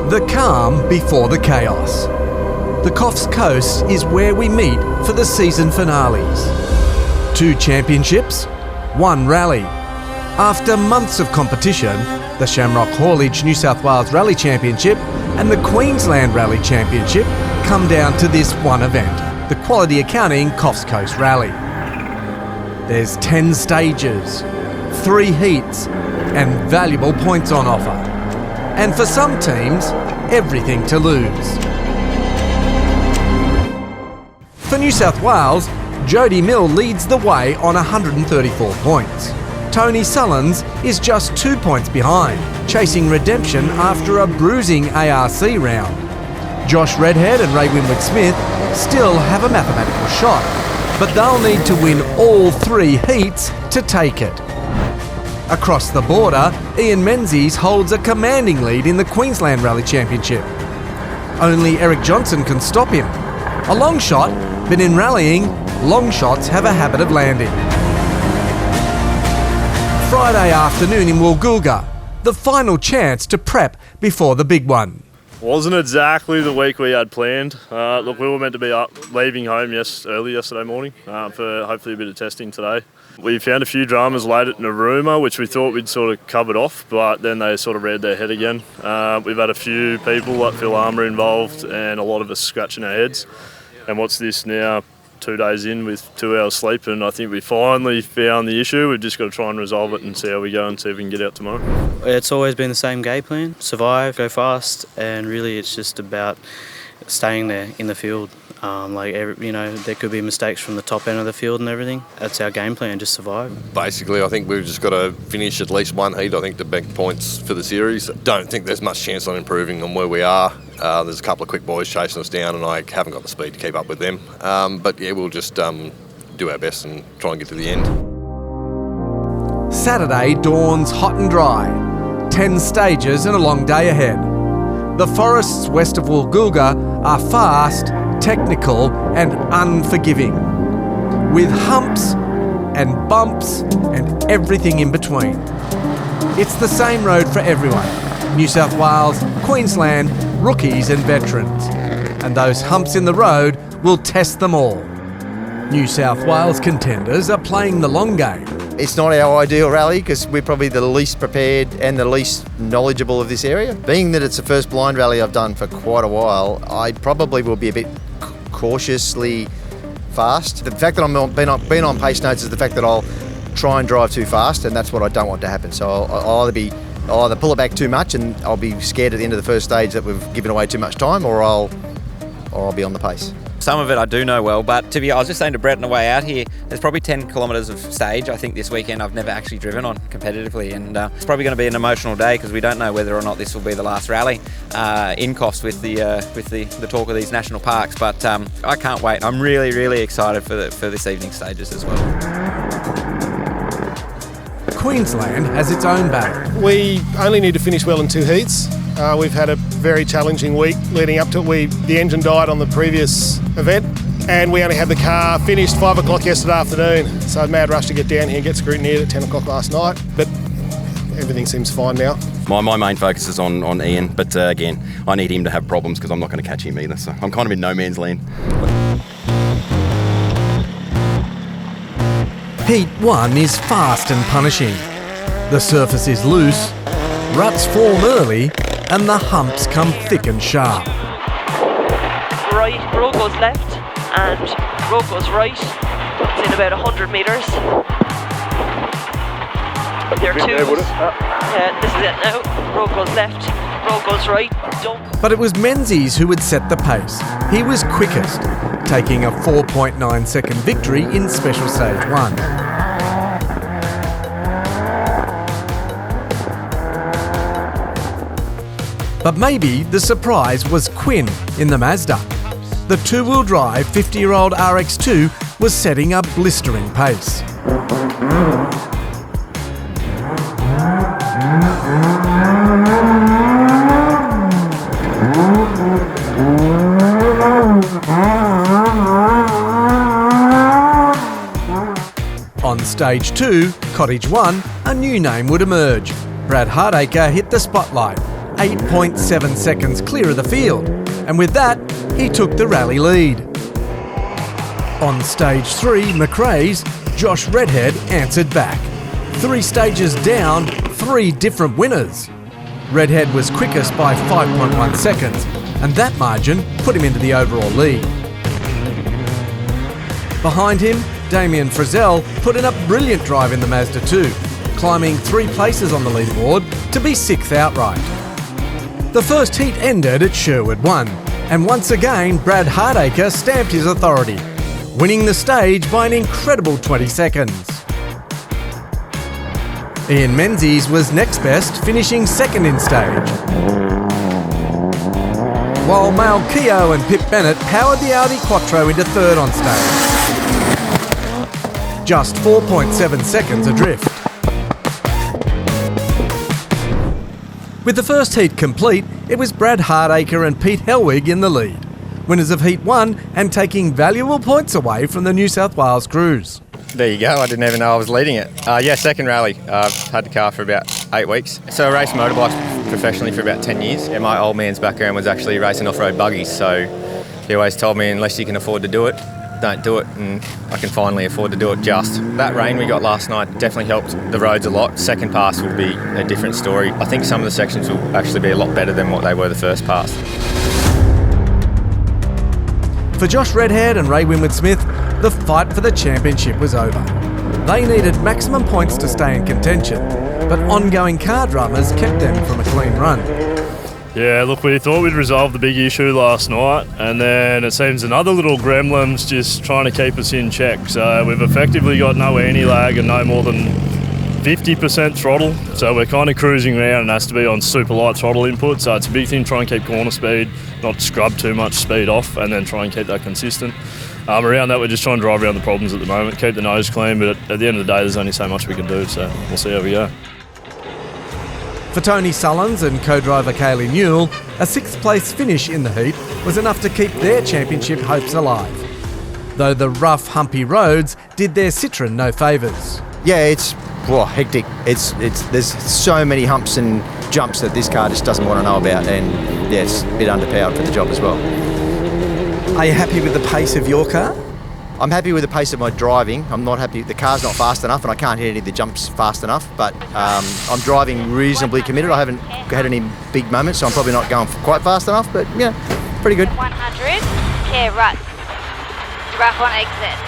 The calm before the chaos. The Coffs Coast is where we meet for the season finales. 2 championships, 1 rally. After months of competition, the Shamrock Haulage New South Wales Rally Championship and the Queensland Rally Championship come down to this one event, the Quality Accounting Coffs Coast Rally. There's 10 stages, 3 heats, and valuable points on offer. And for some teams, everything to lose. For New South Wales, Jody Mill leads the way on 134 points. Tony Sullens is just 2 points behind, chasing redemption after a bruising ARC round. Josh Redhead and Ray Winwick-Smith still have a mathematical shot, but they'll need to win all 3 heats to take it. Across the border, Ian Menzies holds a commanding lead in the Queensland Rally Championship. Only Erik Johnsson can stop him. A long shot, but in rallying, long shots have a habit of landing. Friday afternoon in Woolgoolga, the final chance to prep before the big one. Wasn't exactly the week we had planned. Look, we were meant to be leaving home early yesterday morning for hopefully a bit of testing today. We found a few dramas late at Narooma, which we thought we'd sort of covered off, but then they sort of reared their head again. We've had a few people like Phil Armour involved and a lot of us scratching our heads. And what's this now? 2 days in with 2 hours sleep, and I think we finally found the issue. We've just got to try and resolve it and see how we go and see if we can get out tomorrow. It's always been the same game plan: survive, go fast, and really it's just about staying there in the field. There could be mistakes from the top end of the field and everything. That's our game plan, just survive. Basically, I think we've just got to finish at least 1 heat, I think, to bank points for the series. Don't think there's much chance on improving on where we are. There's a couple of quick boys chasing us down and I haven't got the speed to keep up with them. But yeah, we'll just do our best and try and get to the end. Saturday dawns hot and dry. 10 stages and a long day ahead. The forests west of Woolgoolga are fast, technical and unforgiving, with humps and bumps and everything in between. It's the same road for everyone: New South Wales, Queensland, rookies and veterans. And those humps in the road will test them all. New South Wales contenders are playing the long game. It's not our ideal rally because we're probably the least prepared and the least knowledgeable of this area. Being that it's the first blind rally I've done for quite a while, I probably will be a bit cautiously fast. The fact that I'm been on pace notes is the fact that I'll try and drive too fast, and that's what I don't want to happen. So I'll either pull it back too much and I'll be scared at the end of the first stage that we've given away too much time, or I'll be on the pace. Some of it I do know well, but I was just saying to Brett on the way out here, there's probably 10 kilometres of stage I think this weekend I've never actually driven on competitively, and it's probably going to be an emotional day because we don't know whether or not this will be the last rally in Coffs with the talk of these national parks, but I can't wait. I'm really, really excited for this evening's stages as well. Queensland has its own battle. We only need to finish well in 2 heats. We've had a very challenging week leading up to it. The engine died on the previous event and we only had the car finished 5 o'clock yesterday afternoon. So mad rush to get down here and get scrutineered at 10 o'clock last night. But everything seems fine now. My main focus is on Ian, but again, I need him to have problems because I'm not going to catch him either. So I'm kind of in no man's land. Heat 1 is fast and punishing. The surface is loose, ruts form early, and the humps come thick and sharp. Right, road goes left and road goes right. It's in about 100 metres. There are 2. This is it now. Road goes left, road goes right. But it was Menzies who would set the pace. He was quickest, taking a 4.9 second victory in Special Stage 1. But maybe the surprise was Quinn in the Mazda. The 2-wheel drive 50-year-old RX2 was setting a blistering pace. On Stage 2, Cottage 1, a new name would emerge. Brad Hardaker hit the spotlight, 8.7 seconds clear of the field, and with that, he took the rally lead. On stage 3, McRae's, Josh Redhead answered back. 3 stages down, 3 different winners. Redhead was quickest by 5.1 seconds, and that margin put him into the overall lead. Behind him, Damien Frizzell put in a brilliant drive in the Mazda 2, climbing 3 places on the leaderboard to be 6th outright. The first heat ended at Sherwood 1, and once again Brad Hardaker stamped his authority, winning the stage by an incredible 20 seconds. Ian Menzies was next best, finishing 2nd in stage. While Mal Keogh and Pip Bennett powered the Audi Quattro into 3rd on stage. Just 4.7 seconds adrift. With the first heat complete, it was Brad Hardaker and Pete Hellwig in the lead, winners of Heat 1 and taking valuable points away from the New South Wales crews. There you go, I didn't even know I was leading it. Yeah, 2nd rally. I've had the car for about 8 weeks. So I raced motorbikes professionally for about 10 years. And my old man's background was actually racing off-road buggies, so he always told me unless you can afford to do it, don't do it, and I can finally afford to do it just. That rain we got last night definitely helped the roads a lot. Second pass will be a different story. I think some of the sections will actually be a lot better than what they were the first pass. For Josh Redhead and Ray Winwood-Smith, the fight for the championship was over. They needed maximum points to stay in contention, but ongoing car dramas kept them from a clean run. Yeah, look, we thought we'd resolve the big issue last night, and then it seems another little gremlin's just trying to keep us in check. So we've effectively got no anti-lag and no more than 50% throttle, so we're kind of cruising around and has to be on super light throttle input, so it's a big thing to try and keep corner speed, not scrub too much speed off, and then try and keep that consistent. Around that, we're just trying to drive around the problems at the moment, keep the nose clean, but at the end of the day, there's only so much we can do, so we'll see how we go. For Tony Sullens and co-driver Kaylee Newell, a 6th place finish in the heat was enough to keep their championship hopes alive, though the rough, humpy roads did their Citroen no favours. Yeah, it's hectic. There's so many humps and jumps that this car just doesn't want to know about, and yeah, it's a bit underpowered for the job as well. Are you happy with the pace of your car? I'm happy with the pace of my driving. I'm not happy. The car's not fast enough, and I can't hit any of the jumps fast enough. But I'm driving reasonably committed. I haven't had any big moments, so I'm probably not going quite fast enough. But yeah, pretty good. 100. Care right. Rough on exit.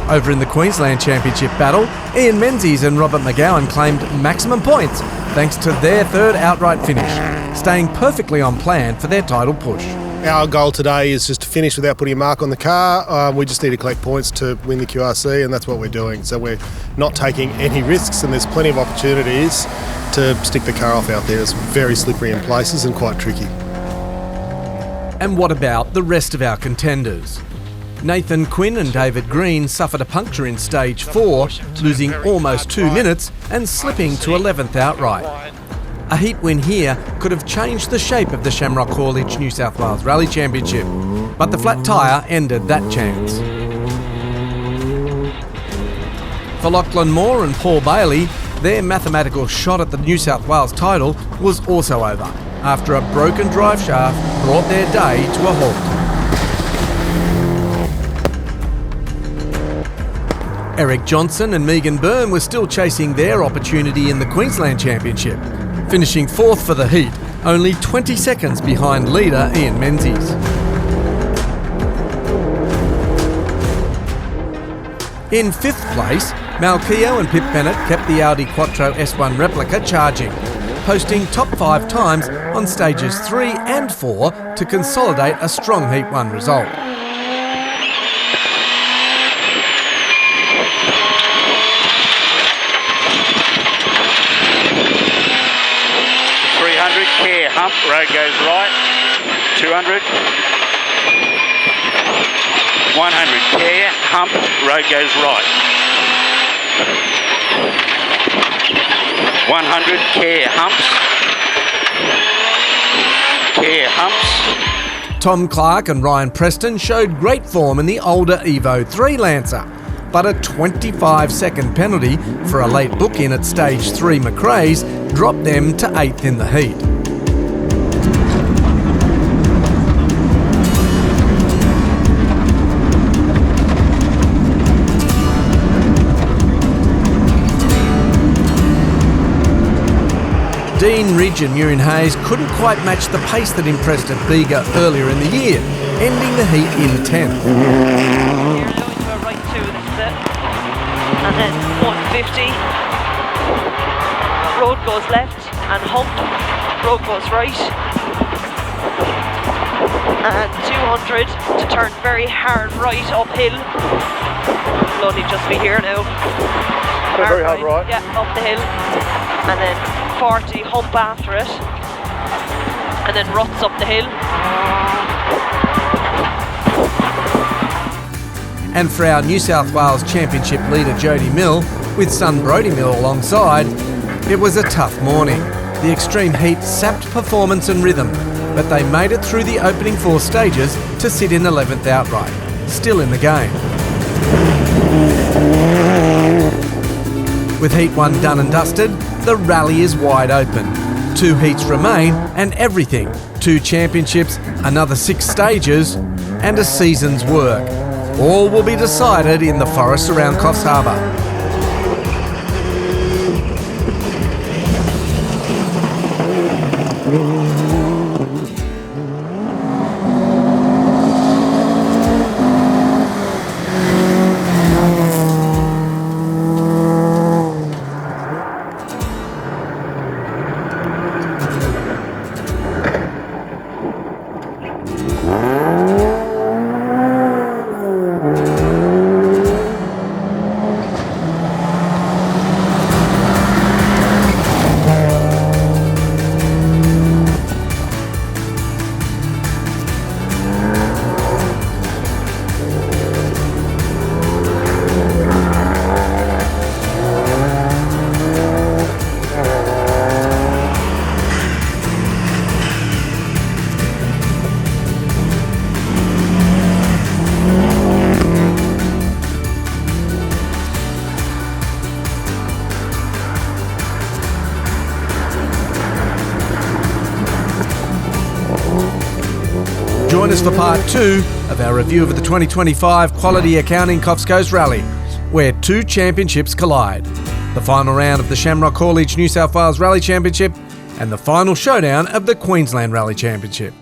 Over in the Queensland Championship battle, Ian Menzies and Robert McGowan claimed maximum points thanks to their 3rd outright finish, staying perfectly on plan for their title push. Our goal today is just to finish without putting a mark on the car. We just need to collect points to win the QRC, and that's what we're doing. So we're not taking any risks, and there's plenty of opportunities to stick the car off out there. It's very slippery in places and quite tricky. And what about the rest of our contenders? Nathan Quinn and David Green suffered a puncture in stage 4, losing almost 2 minutes and slipping to 11th outright. A heat win here could have changed the shape of the Shamrock Haulage New South Wales Rally Championship, but the flat tyre ended that chance. For Lachlan Moore and Paul Bailey, their mathematical shot at the New South Wales title was also over, after a broken drive shaft brought their day to a halt. Erik Johnsson and Megan Byrne were still chasing their opportunity in the Queensland Championship, finishing 4th for the heat, only 20 seconds behind leader Ian Menzies. In 5th place, Mal Keogh and Pip Bennett kept the Audi Quattro S1 replica charging, posting top 5 times on stages 3 and 4 to consolidate a strong Heat 1 result. Care, hump, road goes right, 200, 100, care, hump, road goes right, 100, care, humps. Tom Clark and Ryan Preston showed great form in the older Evo 3 Lancer, but a 25-second penalty for a late book-in at Stage 3 Macrae's dropped them to 8th in the heat. Dean Ridge and Muriel Hayes couldn't quite match the pace that impressed at Bega earlier in the year, ending the heat in 10th. Here, going to a right two, this is it. And then 150. Road goes left and hump. Road goes right. And 200 to turn very hard right uphill. It'll only just be here now. Very hard right. Yeah, up the hill. And then 40 hump after it, and then ruts up the hill. And for our New South Wales Championship leader Jody Mill, with son Brody Mill alongside, it was a tough morning. The extreme heat sapped performance and rhythm, but they made it through the opening 4 stages to sit in 11th outright, still in the game. With Heat 1 done and dusted, the rally is wide open. 2 heats remain and everything. 2 championships, another 6 stages, and a season's work. All will be decided in the forest around Coffs Harbour. Join us for part 2 of our review of the 2025 Quality Accounting Coffs Coast Rally, where 2 championships collide. The final round of the Shamrock Haulage New South Wales Rally Championship and the final showdown of the Queensland Rally Championship.